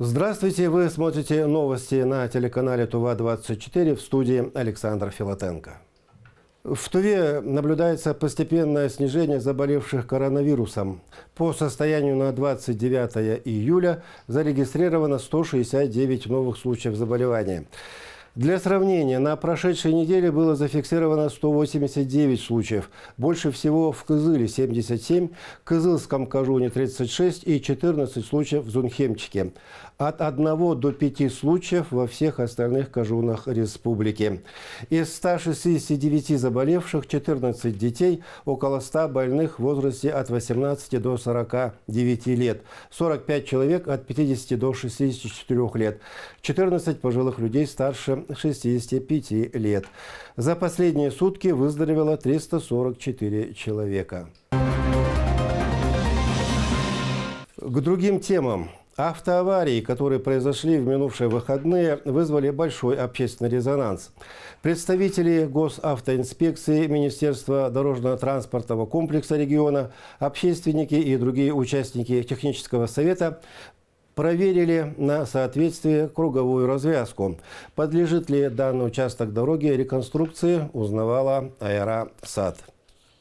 Здравствуйте, вы смотрите новости на телеканале Тува-24, в студии Александр Филатенко. В Туве наблюдается постепенное снижение заболевших коронавирусом. По состоянию на 29 июля зарегистрировано 169 новых случаев заболевания. Для сравнения, на прошедшей неделе было зафиксировано 189 случаев. Больше всего в Кызыле – 77, Кызылском Кажуне – 36 и 14 случаев в Зунхемчике. От 1 до 5 случаев во всех остальных кажунах республики. Из 169 заболевших 14 детей, около 100 больных в возрасте от 18 до 49 лет, 45 человек от 50 до 64 лет, 14 пожилых людей старше 65 лет. За последние сутки выздоровело 344 человека. К другим темам. Автоаварии, которые произошли в минувшие выходные, вызвали большой общественный резонанс. Представители Госавтоинспекции, Министерства дорожно-транспортного комплекса региона, общественники и другие участники технического совета проверили на соответствие круговую развязку. Подлежит ли данный участок дороги реконструкции, узнавала Айра Сад.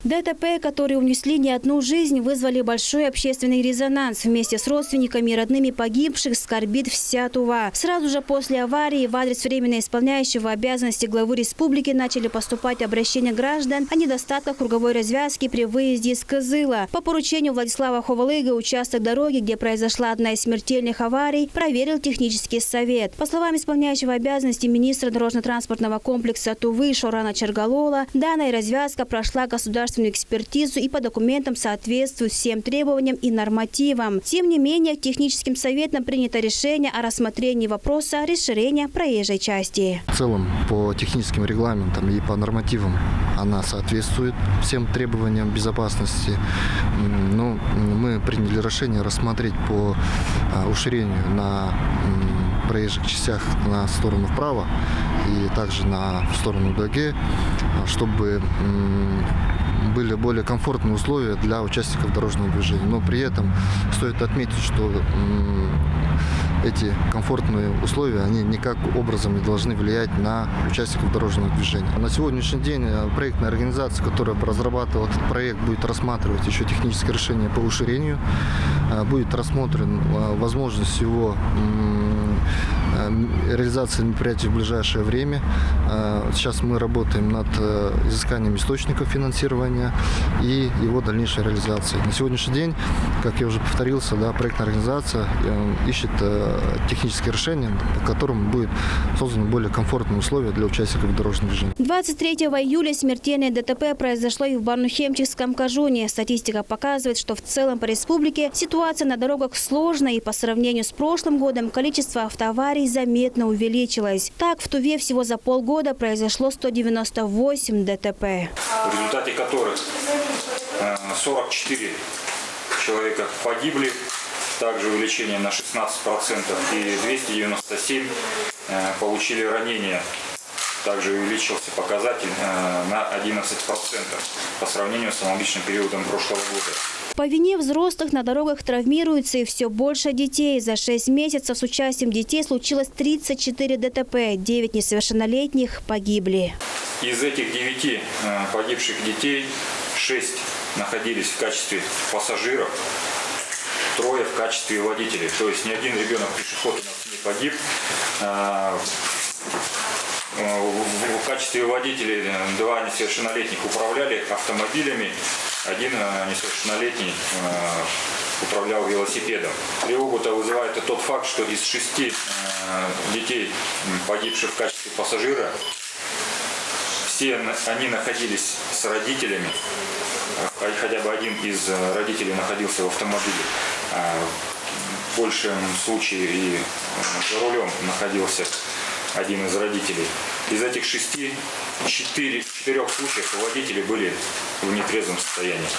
ДТП, которые унесли не одну жизнь, вызвали большой общественный резонанс. Вместе с родственниками и родными погибших скорбит вся Тува. Сразу же после аварии в адрес временно исполняющего обязанности главы республики начали поступать обращения граждан о недостатках круговой развязки при выезде из Кызыла. По поручению Владислава Ховалыга участок дороги, где произошла одна из смертельных аварий, проверил технический совет. По словам исполняющего обязанности министра дорожно-транспортного комплекса Тувы Шорана Чергалола, данная развязка прошла государственную экспертизу и по документам соответствует всем требованиям и нормативам. Тем не менее, техническим советом принято решение о рассмотрении вопроса расширения проезжей части. В целом, по техническим регламентам и по нормативам она соответствует всем требованиям безопасности. Но мы приняли решение рассмотреть по уширению на проезжих частях на сторону вправо и также в сторону ДГ, чтобы были более комфортные условия для участников дорожного движения. Но при этом стоит отметить, что эти комфортные условия, они никак образом не должны влиять на участников дорожного движения. На сегодняшний день проектная организация, которая разрабатывала этот проект, будет рассматривать еще техническое решение по уширению. Будет рассмотрен возможность его реализации мероприятий в ближайшее время. Сейчас мы работаем над изысканием источников финансирования и его дальнейшей реализации. На сегодняшний день, как я уже повторился, проектная организация ищет технические решения, по которым будет созданы более комфортные условия для участников дорожного движения. 23 июля смертельное ДТП произошло и в Барнухемчикском Кажуне. Статистика показывает, что в целом по республике ситуация на дорогах сложная, и по сравнению с прошлым годом количество автоаварий заметно увеличилось. Так, в Туве всего за полгода произошло 198 ДТП. В результате которых 44 человека погибли, также увеличение на 16%, и 297 получили ранения. Также увеличился показатель на 11% по сравнению с аналогичным периодом прошлого года. По вине взрослых на дорогах травмируется и все больше детей. За 6 месяцев с участием детей случилось 34 ДТП, 9 несовершеннолетних погибли. Из этих 9 погибших детей 6 находились в качестве пассажиров, 3 в качестве водителей. То есть ни один ребенок-пешеход у нас не погиб. В качестве водителей 2 несовершеннолетних управляли автомобилями, 1 несовершеннолетний управлял велосипедом. Тревогу-то вызывает и тот факт, что из 6 детей, погибших в качестве пассажира, все они находились с родителями, хотя бы один из родителей находился в автомобиле. В большем случае и за рулем находился один из родителей. Из этих 6, 4 случаев водители были в нетрезвом состоянии.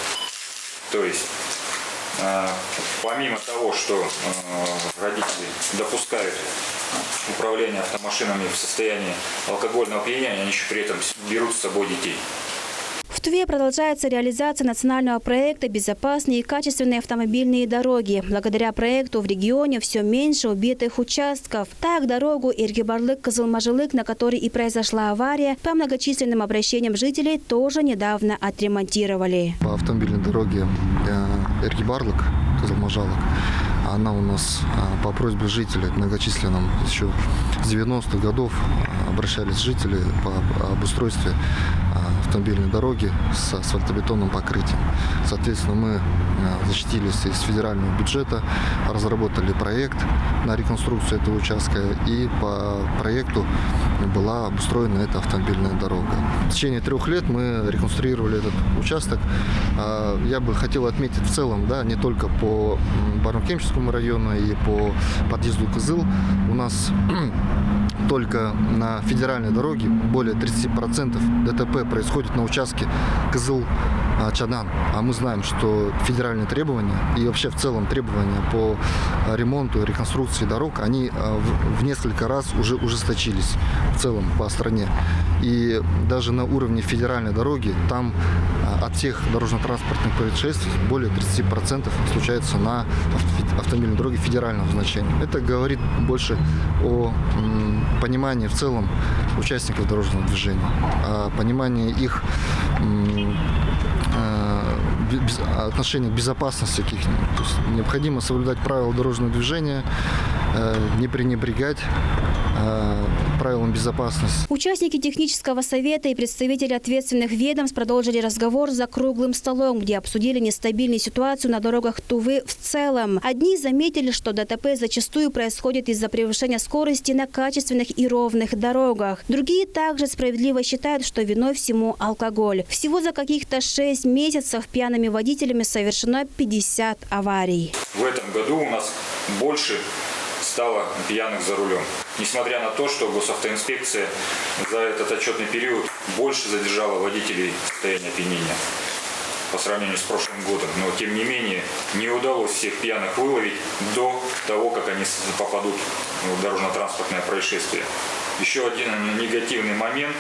То есть, помимо того, что родители допускают управление автомашинами в состоянии алкогольного опьянения, они еще при этом берут с собой детей. В Туве продолжается реализация национального проекта «Безопасные и качественные автомобильные дороги». Благодаря проекту в регионе все меньше убитых участков. Так, дорогу Эргибарлык-Кызылмажылык, на которой и произошла авария, по многочисленным обращениям жителей тоже недавно отремонтировали. По автомобильной дороге Эргибарлык-Кызылмажалык, она у нас по просьбе жителей многочисленным еще с 90-х годов обращались жители по обустройстве автомобильной дороги с асфальтобетонным покрытием. Соответственно, мы защитились из федерального бюджета, разработали проект на реконструкцию этого участка, и по проекту была обустроена эта автомобильная дорога. В течение 3 лет мы реконструировали этот участок. Я бы хотел отметить в целом, да, не только по Барнаула-Кемческому району и по подъезду Кызыл. У нас только на федеральной дороге более 30% ДТП происходит на участке Кызыл-Чадан. А мы знаем, что федеральные требования и вообще в целом требования по ремонту и реконструкции дорог, они в несколько раз уже ужесточились в целом по стране. И даже на уровне федеральной дороги там от всех дорожно-транспортных происшествий более 30% случается на автомобильной дороге федерального значения. Это говорит больше о понимании в целом участников дорожного движения, о понимании их отношения к безопасности каких-нибудь. То есть необходимо соблюдать правила дорожного движения, не пренебрегать правилам безопасности. Участники технического совета и представители ответственных ведомств продолжили разговор за круглым столом, где обсудили нестабильную ситуацию на дорогах Тувы в целом. Одни заметили, что ДТП зачастую происходит из-за превышения скорости на качественных и ровных дорогах. Другие также справедливо считают, что виной всему алкоголь. Всего за каких-то 6 месяцев пьяными водителями совершено 50 аварий. В этом году у нас больше стало пьяных за рулем. Несмотря на то, что госавтоинспекция за этот отчетный период больше задержала водителей в состоянии опьянения по сравнению с прошлым годом. Но, тем не менее, не удалось всех пьяных выловить до того, как они попадут в дорожно-транспортное происшествие. Еще один негативный момент,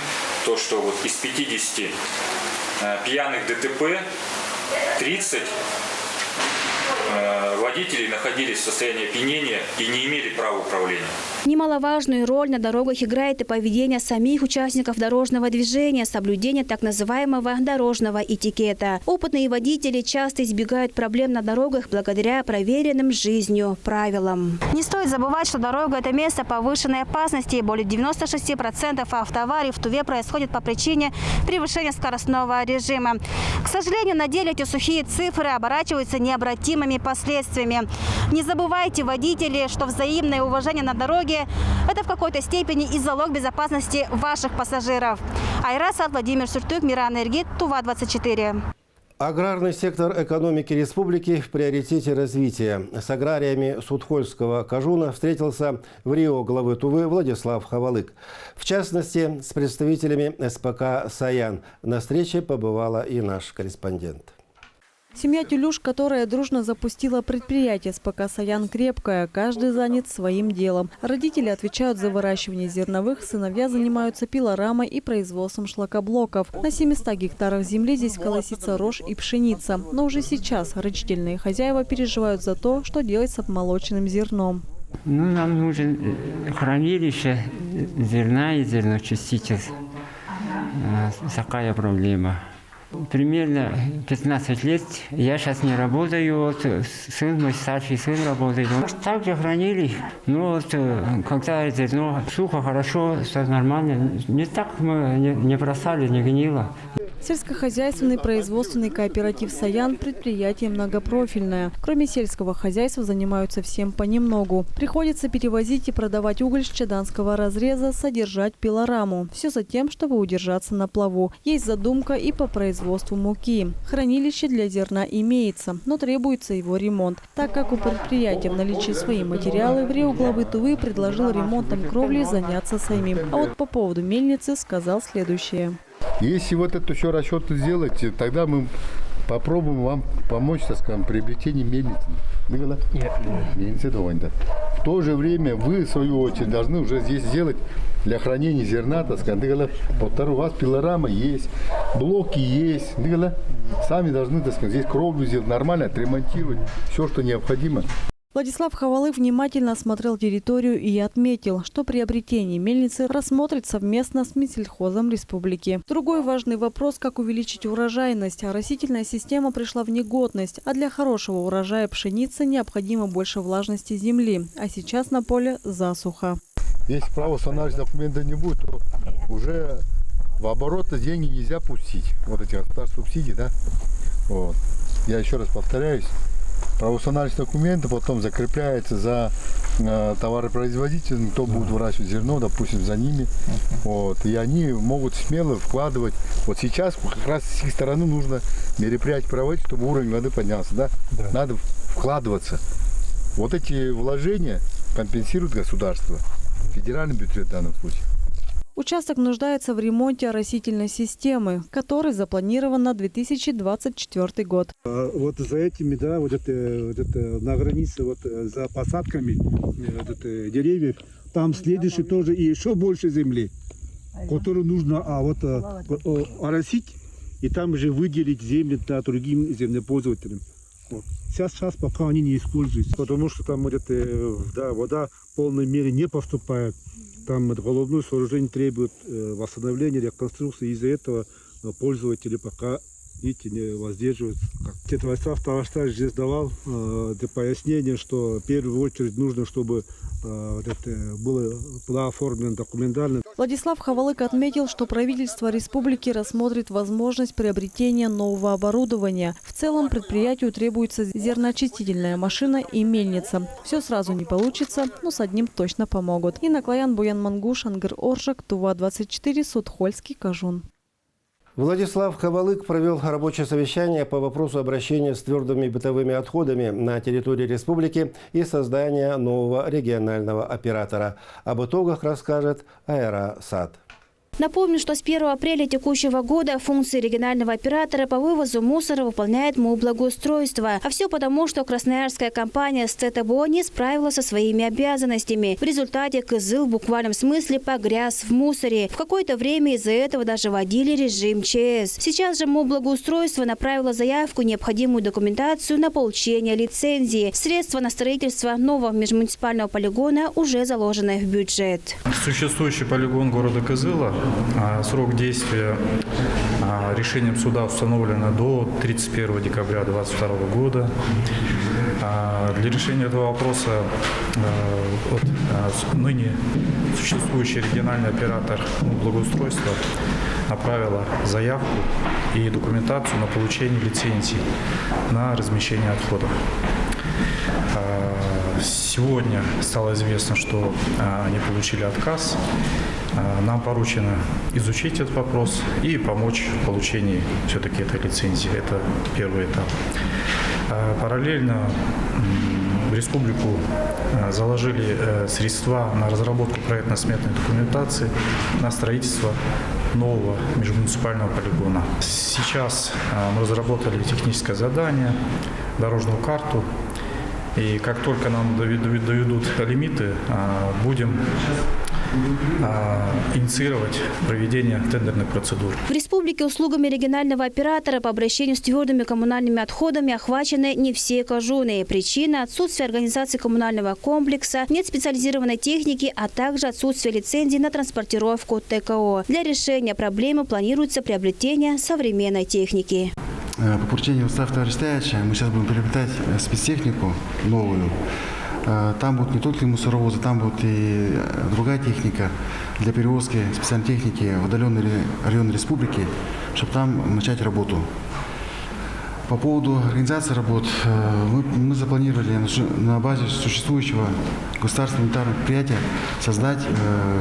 то, что вот из 50 пьяных ДТП 30 водителей находились в состоянии опьянения и не имели права управления. Немаловажную роль на дорогах играет и поведение самих участников дорожного движения, соблюдение так называемого дорожного этикета. Опытные водители часто избегают проблем на дорогах благодаря проверенным жизнью правилам. Не стоит забывать, что дорога – это место повышенной опасности. Более 96% автоаварий в Туве происходит по причине превышения скоростного режима. К сожалению, на деле эти сухие цифры оборачиваются необратимыми последствиями. Не забывайте, водители, что взаимное уважение на дороге – это в какой-то степени и залог безопасности ваших пассажиров. Айра Сад, Владимир Суртюк, Миран Эргит, Тува-24. Аграрный сектор экономики республики в приоритете развития. С аграриями Судхольского Кажуна встретился в Рио главы Тувы Владислав Хавалык. В частности, с представителями СПК «Саян». На встрече побывала и наш корреспондент. Семья Тюлюш, которая дружно запустила предприятие СПК «Саян», крепкая. Каждый занят своим делом. Родители отвечают за выращивание зерновых, сыновья занимаются пилорамой и производством шлакоблоков. На 700 гектарах земли здесь колосится рожь и пшеница. Но уже сейчас рачительные хозяева переживают за то, что делать с обмолоченным зерном. Нам нужен хранилище зерна и зерночиститель. Такая проблема. Примерно 15 лет. Я сейчас не работаю, вот сын мой, старший сын работает. Также хранили, но вот, когда зерно сухо, хорошо, все нормально. Не так мы не бросали, не гнило. Сельскохозяйственный производственный кооператив «Саян» – предприятие многопрофильное. Кроме сельского хозяйства занимаются всем понемногу. Приходится перевозить и продавать уголь с чаданского разреза, содержать пилораму. Все за тем, чтобы удержаться на плаву. Есть задумка и по производству муки. Хранилище для зерна имеется, но требуется его ремонт. Так как у предприятия в наличии свои материалы, в Рио главы Тувы предложил ремонтом кровли заняться самим. А вот по поводу мельницы сказал следующее. Если вот это все расчеты сделать, тогда мы попробуем вам помочь, так скажем, в приобретении мельницы. Мельницы довольно. В то же время вы, в свою очередь, должны уже здесь сделать для хранения зерна, так сказать, у вас пилорама есть, блоки есть, сами должны, так сказать, здесь кровлю сделать, нормально отремонтировать, все, что необходимо. Владислав Хавалы внимательно осмотрел территорию и отметил, что приобретение мельницы рассмотрит совместно с Минсельхозом республики. Другой важный вопрос – как увеличить урожайность. Растительная система пришла в негодность, а для хорошего урожая пшеницы необходимо больше влажности земли. А сейчас на поле засуха. Если правоустанавливающих документов не будет, то уже в оборот деньги нельзя пустить. Вот эти государственные субсидии, да? Вот. Я еще раз повторяюсь. Правоустанавливающие документы потом закрепляются за товаропроизводителями, кто будет выращивать зерно, допустим, за ними. Вот. И они могут смело вкладывать. Вот сейчас как раз с их стороны нужно мероприятие проводить, чтобы уровень воды поднялся. Да? Да. Надо вкладываться. Вот эти вложения компенсирует государство, федеральный бюджет в данном случае. Участок нуждается в ремонте оросительной системы, который запланирован на 2024 год. Вот за этими, да, вот это на границе, вот за посадками деревьев, там следующий тоже и еще больше земли, которую нужно оросить и там же выделить земли другим землепользователям. Вот. Сейчас пока они не используются, потому что там вода в полной мере не поступает. Там головное сооружение требует восстановления, реконструкции. Из-за этого пользователи пока, видите, не воздерживаются. Владислав Таваштаевич здесь давал для пояснения, что в первую очередь нужно, чтобы это было оформлено документально. Владислав Хавалык отметил, что правительство республики рассмотрит возможность приобретения нового оборудования. В целом предприятию требуется зерноочистительная машина и мельница. Все сразу не получится, но с одним точно помогут. Инна Клаян, Буян Мангуш, Ангар Оржак, Тува-24, Судхольский, Кажун. Владислав Хавалык провел рабочее совещание по вопросу обращения с твердыми бытовыми отходами на территории республики и создания нового регионального оператора. Об итогах расскажет Айра Сад. Напомню, что с 1 апреля текущего года функции регионального оператора по вывозу мусора выполняет МУП «Благоустройство». А все потому, что красноярская компания СТТБО не справилась со своими обязанностями. В результате Кызыл в буквальном смысле погряз в мусоре. В какое-то время из-за этого даже вводили режим ЧС. Сейчас же МУП «Благоустройство» направило заявку, необходимую документацию на получение лицензии. Средства на строительство нового межмуниципального полигона уже заложены в бюджет. Существующий полигон города Кызыла, срок действия решением суда установлено до 31 декабря 2022 года. Для решения этого вопроса ныне существующий региональный оператор благоустройства направила заявку и документацию на получение лицензии на размещение отходов. Сегодня стало известно, что они получили отказ. Нам поручено изучить этот вопрос и помочь в получении все-таки этой лицензии. Это первый этап. Параллельно в республику заложили средства на разработку проектно-сметной документации на строительство нового межмуниципального полигона. Сейчас мы разработали техническое задание, дорожную карту. И как только нам доведут лимиты, будем инициировать проведение тендерных процедур. В республике услугами регионального оператора по обращению с твердыми коммунальными отходами охвачены не все кажуны. Причина – отсутствие организации коммунального комплекса, нет специализированной техники, а также отсутствие лицензии на транспортировку ТКО. Для решения проблемы планируется приобретение современной техники. По поручению Владислава Таваштаевича мы сейчас будем приобретать спецтехнику новую. Там будут не только мусоровозы, там будет и другая техника для перевозки специальной техники в удаленные районы республики, чтобы там начать работу. По поводу организации работ, мы запланировали на базе существующего государственного унитарного предприятия создать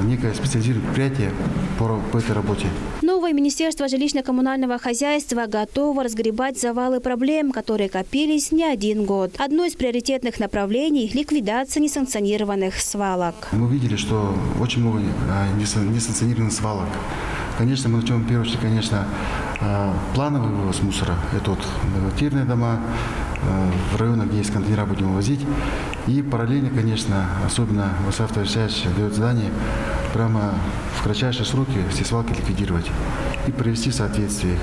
некое специализированное предприятие по этой работе. Новое Министерство жилищно-коммунального хозяйства готово разгребать завалы проблем, которые копились не один год. Одно из приоритетных направлений – ликвидация несанкционированных свалок. Мы видели, что очень много несанкционированных свалок. Конечно, мы начнем в первую очередь, конечно, плановый вывоз мусора. Это вот квартирные дома, в районах, где есть контейнера, будем вывозить. И параллельно, конечно, особенно Владислав Таваштаевич дает задание прямо в кратчайшие сроки все свалки ликвидировать и привести в соответствие.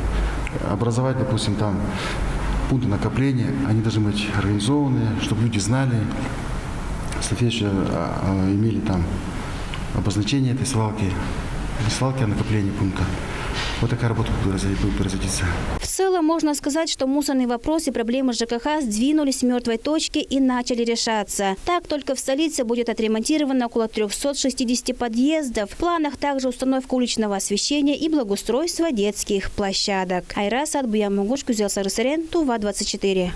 Образовать, допустим, там пункты накопления, они должны быть организованы, чтобы люди знали, соответственно, имели там обозначение этой свалки, не свалки, а накопление пункта. Вот такая работа будет производиться. В целом можно сказать, что мусорные вопросы и проблемы ЖКХ сдвинулись с мертвой точки и начали решаться. Так, только в столице будет отремонтировано около 360 подъездов. В планах также установка уличного освещения и благоустройство детских площадок. Айрас Адбуямугуш, Кузел Сарысарен, Тува-24.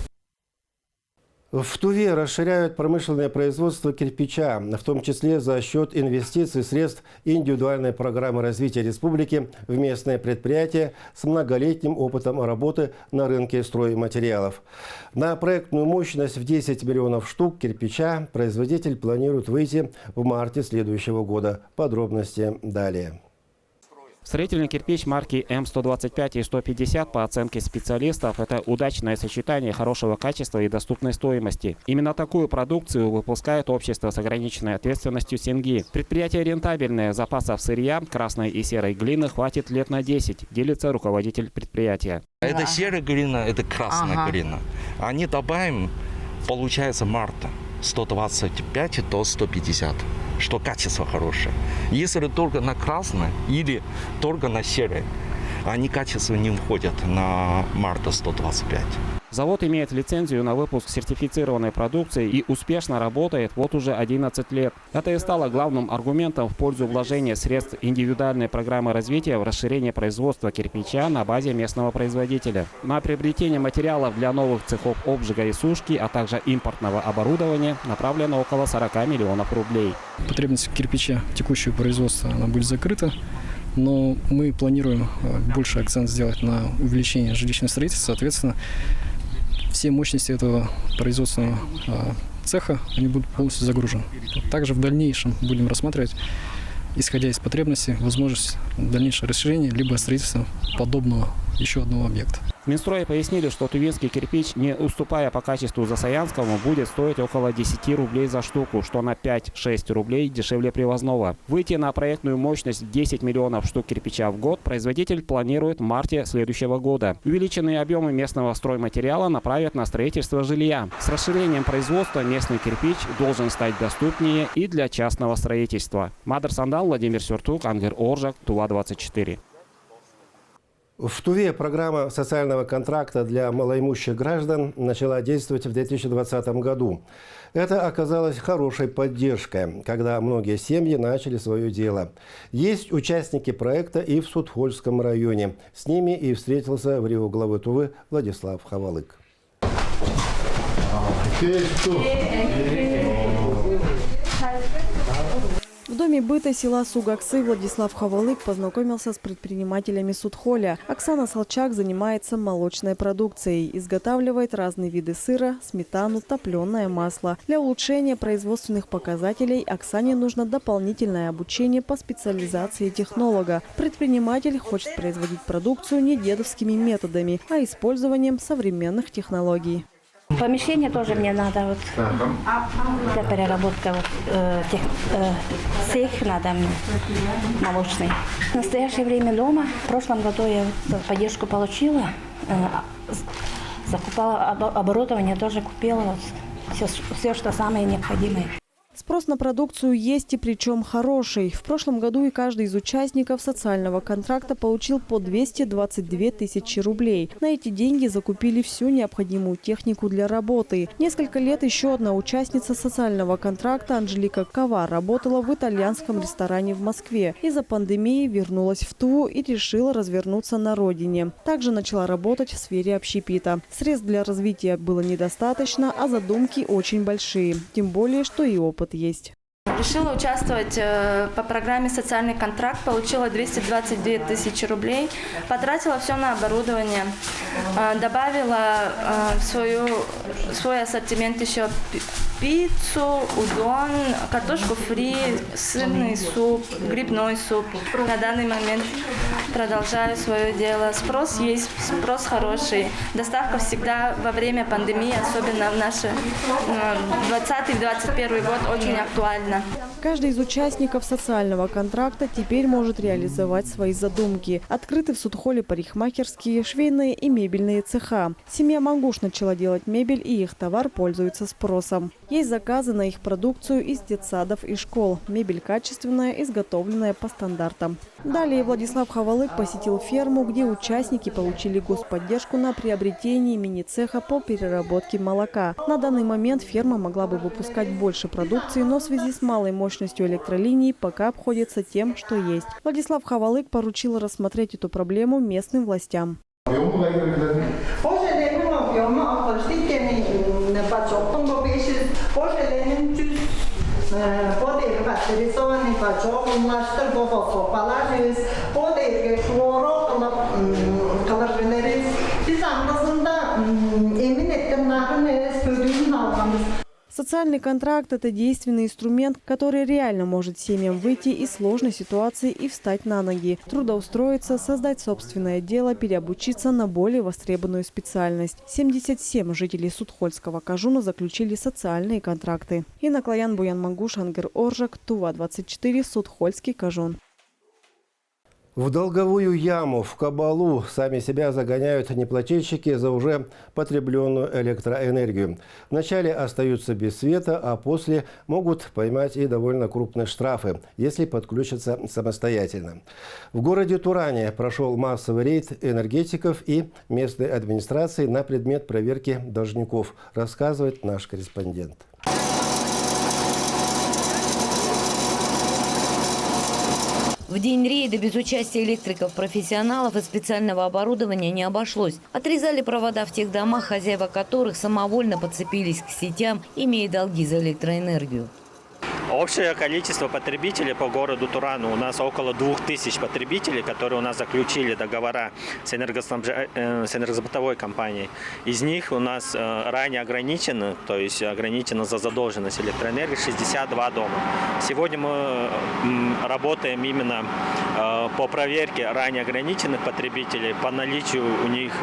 В Туве расширяют промышленное производство кирпича, в том числе за счет инвестиций средств индивидуальной программы развития республики в местное предприятие с многолетним опытом работы на рынке стройматериалов. На проектную мощность в 10 миллионов штук кирпича производитель планирует выйти в марте следующего года. Подробности далее. Строительный кирпич марки М125 и 150 по оценке специалистов – это удачное сочетание хорошего качества и доступной стоимости. Именно такую продукцию выпускает общество с ограниченной ответственностью «Сенги». Предприятие рентабельное, запасов сырья, красной и серой глины хватит лет на 10, делится руководитель предприятия. Это серая глина, это красная глина. Они добавим, получается, марта 125 до 150. Что качество хорошее. Если только на красной или только на серой, они качество не входят на марта 125. Завод имеет лицензию на выпуск сертифицированной продукции и успешно работает вот уже 11 лет. Это и стало главным аргументом в пользу вложения средств индивидуальной программы развития в расширение производства кирпича на базе местного производителя. На приобретение материалов для новых цехов обжига и сушки, а также импортного оборудования направлено около 40 миллионов рублей. Потребность кирпича текущего производства она будет закрыта. Но мы планируем больше акцент сделать на увеличение жилищного строительства. Соответственно, все мощности этого производственного цеха они будут полностью загружены. Также в дальнейшем будем рассматривать, исходя из потребностей, возможность дальнейшего расширения либо строительства подобного еще одного объекта. В Минстрое пояснили, что тувинский кирпич, не уступая по качеству Засаянскому, будет стоить около 10 рублей за штуку, что на 5-6 рублей дешевле привозного. Выйти на проектную мощность в 10 миллионов штук кирпича в год производитель планирует в марте следующего года. Увеличенные объемы местного стройматериала направят на строительство жилья. С расширением производства местный кирпич должен стать доступнее и для частного строительства. Мадр Сандал, Владимир Сюртук, Ангер Оржак, Тува-24. В Туве программа социального контракта для малоимущих граждан начала действовать в 2020 году. Это оказалось хорошей поддержкой, когда многие семьи начали свое дело. Есть участники проекта и в Судхольском районе. С ними и встретился в Рио главы Тувы Владислав Хавалык. В доме быта села Сугаксы Владислав Хавалык познакомился с предпринимателями Судхоля. Оксана Солчак занимается молочной продукцией. Изготавливает разные виды сыра, сметану, топленое масло. Для улучшения производственных показателей Оксане нужно дополнительное обучение по специализации технолога. Предприниматель хочет производить продукцию не дедовскими методами, а использованием современных технологий. Помещение тоже мне надо для переработки цех надо мне молочный. В настоящее время дома. В прошлом году я поддержку получила, закупала оборудование, тоже купила все, что самое необходимое. Спрос на продукцию есть, и причем хороший. В прошлом году и каждый из участников социального контракта получил по 222 тысячи рублей. На эти деньги закупили всю необходимую технику для работы. Несколько лет еще одна участница социального контракта Анжелика Кова работала в итальянском ресторане в Москве. Из-за пандемии вернулась в Туву и решила развернуться на родине. Также начала работать в сфере общепита. Средств для развития было недостаточно, а задумки очень большие. Тем более, что и опыт есть. Решила участвовать по программе «Социальный контракт», получила 222 тысячи рублей, потратила все на оборудование, добавила в свой ассортимент еще пиццу, удон, картошку фри, сырный суп, грибной суп. На данный момент продолжаю свое дело. Спрос есть, спрос хороший. Доставка всегда во время пандемии, особенно в наши 2020-2021 год, очень актуальна. Каждый из участников социального контракта теперь может реализовать свои задумки. Открыты в Судхоле парикмахерские, швейные и мебельные цеха. Семья Мангуш начала делать мебель, и их товар пользуется спросом. Есть заказы на их продукцию из детсадов и школ. Мебель качественная, изготовленная по стандартам. Далее Владислав Хавалык посетил ферму, где участники получили господдержку на приобретение мини-цеха по переработке молока. На данный момент ферма могла бы выпускать больше продукции, но в связи с малой мощностью электролиний пока обходится тем, что есть. Владислав Хавалык поручил рассмотреть эту проблему местным властям. Социальный контракт – это действенный инструмент, который реально может семьям выйти из сложной ситуации и встать на ноги, трудоустроиться, создать собственное дело, переобучиться на более востребованную специальность. 77 жителей Судхольского Кажуна заключили социальные контракты. Инна Клаян, Буян Мангуш, Ангер Оржак, Тува-24, Судхольский Кажун. В долговую яму, в кабалу сами себя загоняют неплательщики за уже потребленную электроэнергию. Вначале остаются без света, а после могут поймать и довольно крупные штрафы, если подключатся самостоятельно. В городе Туране прошел массовый рейд энергетиков и местной администрации на предмет проверки должников, рассказывает наш корреспондент. В день рейда без участия электриков-профессионалов и специального оборудования не обошлось. Отрезали провода в тех домах, хозяева которых самовольно подцепились к сетям, имея долги за электроэнергию. Общее количество потребителей по городу Турану у нас около 2000 потребителей, которые у нас заключили договора с энергосбытовой компанией. Из них у нас ранее ограничено, то есть ограничено за задолженность электроэнергии 62 дома. Сегодня мы работаем именно по проверке ранее ограниченных потребителей, по наличию у них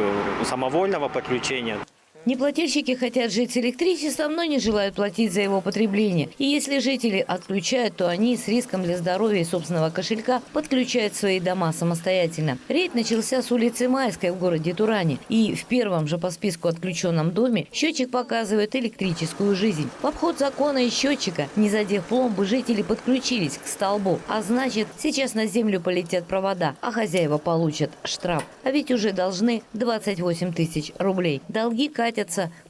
самовольного подключения. Неплательщики хотят жить с электричеством, но не желают платить за его потребление. И если жители отключают, то они с риском для здоровья и собственного кошелька подключают свои дома самостоятельно. Рейд начался с улицы Майской в городе Туране. И в первом же по списку отключенном доме счетчик показывает электрическую жизнь. В обход закона и счетчика, не задев пломбы, жители подключились к столбу. А значит, сейчас на землю полетят провода, а хозяева получат штраф. А ведь уже должны 28 тысяч рублей. Долги катятся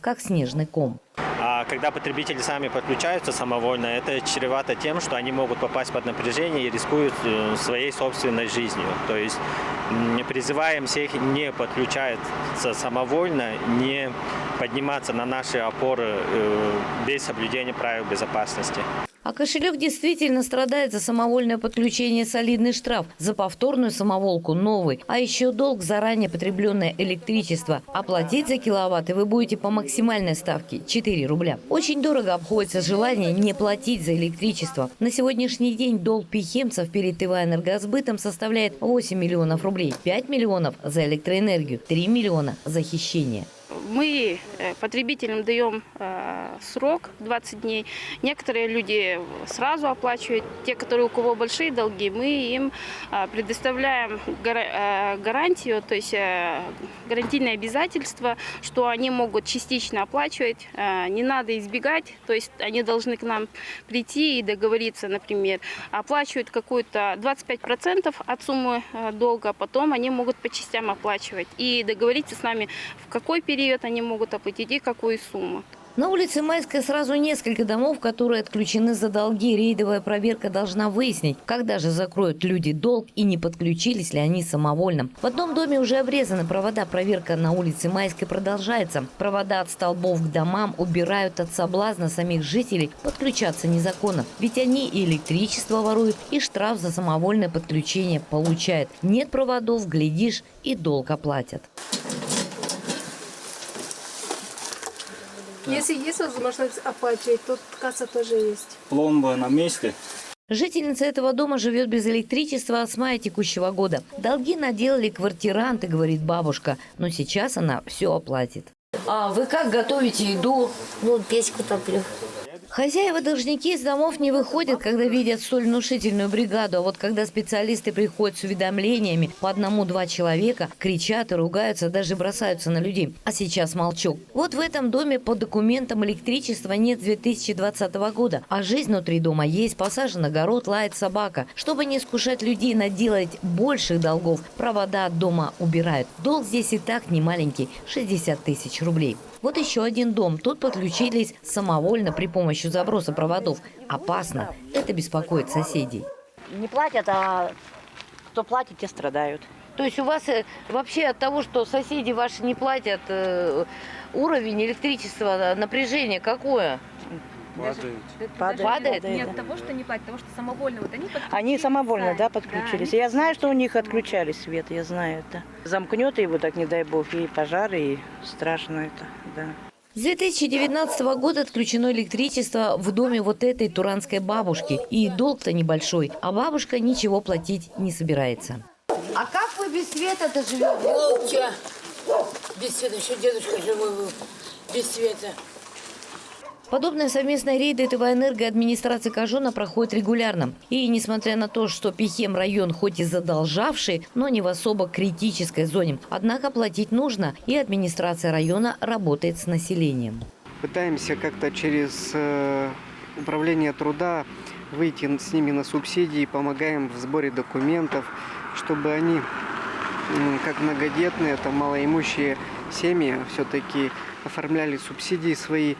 как снежный ком. А когда потребители сами подключаются самовольно, это чревато тем, что они могут попасть под напряжение и рискуют своей собственной жизнью. То есть призываем всех не подключаться самовольно, не подниматься на наши опоры без соблюдения правил безопасности. А кошелек действительно страдает за самовольное подключение, солидный штраф, за повторную самоволку новый, а еще долг за ранее потребленное электричество. Оплатить за киловатты вы будете по максимальной ставке – 4 рубля. Очень дорого обходится желание не платить за электричество. На сегодняшний день долг пихемцев перед ТВ-энергосбытом составляет 8 миллионов рублей, 5 миллионов за электроэнергию, 3 миллиона за хищение. Мы потребителям даем срок 20 дней. Некоторые люди сразу оплачивают. Те, у кого большие долги, мы им предоставляем гарантию, то есть гарантийное обязательство, что они могут частично оплачивать. Не надо избегать, то есть они должны к нам прийти и договориться, например, оплачивают какую-то 25% от суммы долга, потом они могут по частям оплачивать и договориться с нами, в какой период они могут оплатить и какую сумму. На улице Майской сразу несколько домов, которые отключены за долги. Рейдовая проверка должна выяснить, когда же закроют люди долг и не подключились ли они самовольно. В одном доме уже обрезаны провода. Проверка на улице Майской продолжается. Провода от столбов к домам убирают от соблазна самих жителей подключаться незаконно. Ведь они и электричество воруют, и штраф за самовольное подключение получают. Нет проводов, глядишь, и долг оплатят. Если есть возможность оплачивать, то касса тоже есть. Пломба на месте. Жительница этого дома живет без электричества с мая текущего года. Долги наделали квартиранты, говорит бабушка, но сейчас она все оплатит. А вы как готовите еду? Ну, печку топлю. Хозяева-должники из домов не выходят, когда видят столь внушительную бригаду. А вот когда специалисты приходят с уведомлениями по 1-2 человека, кричат и ругаются, даже бросаются на людей. А сейчас молчок. Вот в этом доме по документам электричества нет с 2020 года. А жизнь внутри дома есть. Посажен огород, лает собака. Чтобы не искушать людей наделать больших долгов, провода от дома убирают. Долг здесь и так не маленький – 60 000 рублей. Вот еще один дом. Тут подключились самовольно при помощи заброса проводов. Опасно. Это беспокоит соседей. Не платят, а кто платит, те страдают. То есть у вас вообще от того, что соседи ваши не платят, уровень электричества, напряжение какое? Падает. Не от того, что не платят, потому что самовольно вот они подключились. Они самовольно, да, подключились. Да, я знаю, что у них отключали свет, я знаю это. Замкнет его, так не дай бог, и пожары, и страшно это, да. С 2019 года отключено электричество в доме вот этой туранской бабушки. И долг-то небольшой, а бабушка ничего платить не собирается. А как вы без света-то живете? Молча. Без света. Еще дедушка живой был. Без света. Подобные совместные рейды ТВ-Энерго и администрации Кожона проходят регулярно. И несмотря на то, что Пихем район хоть и задолжавший, но не в особо критической зоне. Однако платить нужно, и администрация района работает с населением. Пытаемся как-то через управление труда выйти с ними на субсидии, помогаем в сборе документов, чтобы они, как многодетные, там, малоимущие семьи, все-таки оформляли субсидии свои,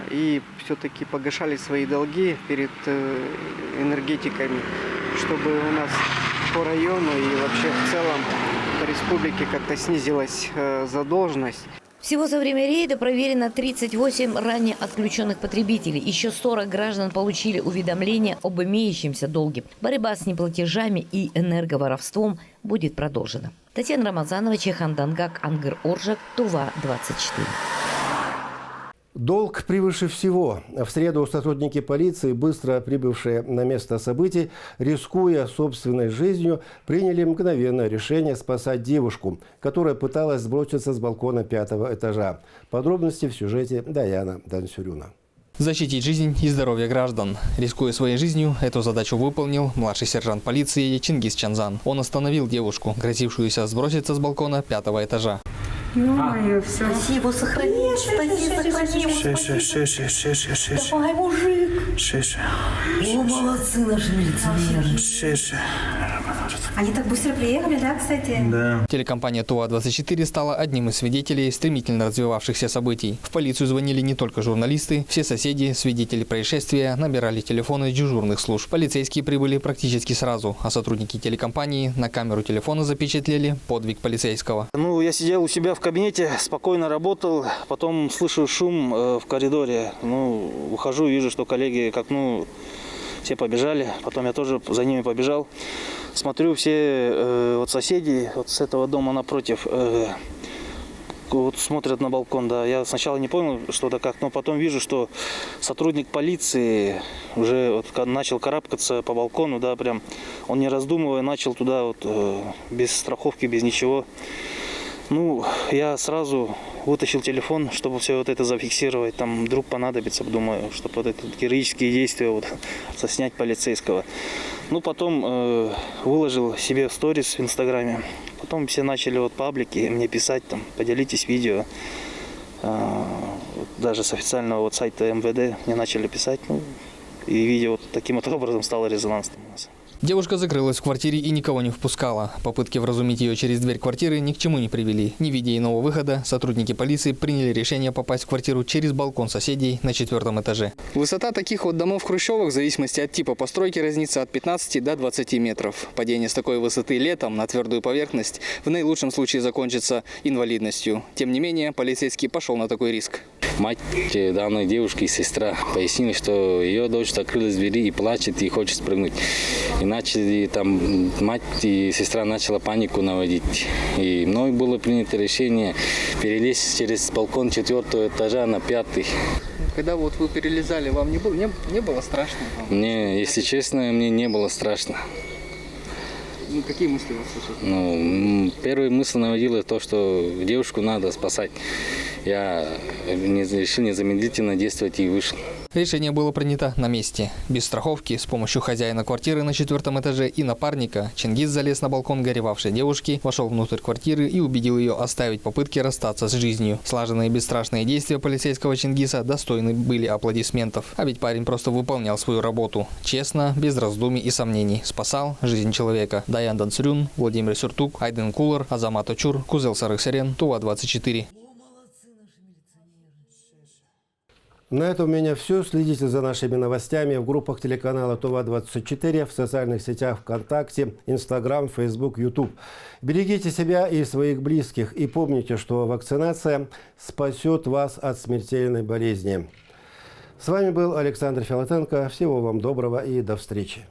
и все-таки погашали свои долги перед энергетиками, чтобы у нас по району и вообще в целом по республике как-то снизилась задолженность. Всего за время рейда проверено 38 ранее отключенных потребителей. Еще 40 граждан получили уведомления об имеющемся долге. Борьба с неплатежами и энерговоровством будет продолжена. Татьяна Рамазанова, Чехан Дангак, Ангар Оржак, Тува-24. Долг превыше всего. В среду сотрудники полиции, быстро прибывшие на место событий, рискуя собственной жизнью, приняли мгновенное решение спасать девушку, которая пыталась сброситься с балкона 5-го этажа. Подробности в сюжете Даяна Дансюрюна. Защитить жизнь и здоровье граждан. Рискуя своей жизнью, эту задачу выполнил младший сержант полиции Чингис Чанзан. Он остановил девушку, грозившуюся сброситься с балкона 5-го этажа. Ё-моё, все. Спасибо, сохрани. Давай, мужик. О, молодцы наши милиционеры. Они так быстро приехали, да, кстати? Да. Телекомпания ТУА-24 стала одним из свидетелей стремительно развивавшихся событий. В полицию звонили не только журналисты, все соседи, свидетели происшествия набирали телефоны дежурных служб. Полицейские прибыли практически сразу, а сотрудники телекомпании на камеру телефона запечатлели подвиг полицейского. Я сидел у себя в кабинете, спокойно работал, потом слышу шум в коридоре. Выхожу, вижу, что коллеги к окну все побежали, потом я тоже за ними побежал. Смотрю, все соседи с этого дома напротив смотрят на балкон. Да. Я сначала не понял, что это как, но потом вижу, что сотрудник полиции уже начал карабкаться по балкону, да, прям он не раздумывая начал туда без страховки, без ничего. Я сразу вытащил телефон, чтобы все это зафиксировать. Там вдруг понадобится, думаю, чтобы это героические действия заснять полицейского. Потом выложил себе сторис в Инстаграме. Потом все начали паблики мне писать, поделитесь видео. Даже с официального сайта МВД мне начали писать. И видео таким образом стало резонансным у нас. Девушка закрылась в квартире и никого не впускала. Попытки вразумить ее через дверь квартиры ни к чему не привели. Не видя иного выхода, сотрудники полиции приняли решение попасть в квартиру через балкон соседей на 4-м этаже. Высота таких домов хрущевок в зависимости от типа постройки разнится от 15 до 20 метров. Падение с такой высоты летом на твердую поверхность в наилучшем случае закончится инвалидностью. Тем не менее, полицейский пошел на такой риск. Мать данной девушки и сестра пояснили, что ее дочь закрылась в двери и плачет, и хочет спрыгнуть. Иначе там мать и сестра начала панику наводить. И мной было принято решение перелезть через балкон 4-го этажа на 5-й. Когда вот вы перелезали, вам не было страшно? Мне, если честно, мне не было страшно. Ну, какие мысли у вас сейчас? Ну, первая мысль наводила то, что девушку надо спасать. Я решил незамедлительно действовать и вышел. Решение было принято на месте. Без страховки, с помощью хозяина квартиры на 4-м этаже и напарника, Чингис залез на балкон горевавшей девушки, вошел внутрь квартиры и убедил ее оставить попытки расстаться с жизнью. Слаженные бесстрашные действия полицейского Чингиса достойны были аплодисментов. А ведь парень просто выполнял свою работу. Честно, без раздумий и сомнений. Спасал жизнь человека. Даян Дансрюн, Владимир Сюртук, Айден Кулар, Азамат Очур, Кузел Сарыхсерен, Тува-24. На этом у меня все. Следите за нашими новостями в группах телеканала ТУВА-24, в социальных сетях ВКонтакте, Инстаграм, Фейсбук, Ютуб. Берегите себя и своих близких. И помните, что вакцинация спасет вас от смертельной болезни. С вами был Александр Филатенко. Всего вам доброго и до встречи.